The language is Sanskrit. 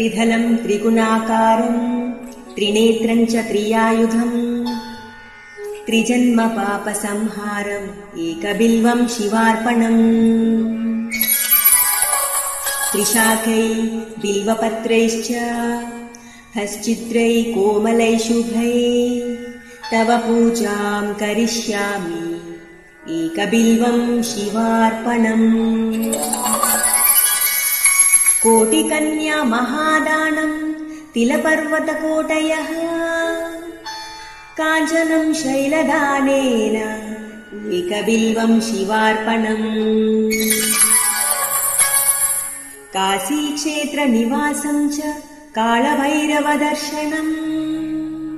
त्रिधलं त्रिगुणाकारं त्रिनेत्रं च त्रियायुधम् त्रिजन्म पापसंहारम् एकबिल्वं शिवार्पणम् त्रिशाखै बिल्वपत्रैश्च हश्चिद्रै कोमलै शुभै तव पूजां करिष्यामि एकबिल्वं शिवार्पणम् कोटिकन्या महादानं तिलपर्वतकोटयः काञ्चनं शैलदानेन एकबिल्वं शिवार्पणम् काशीक्षेत्रनिवासं च कालभैरवदर्शनम्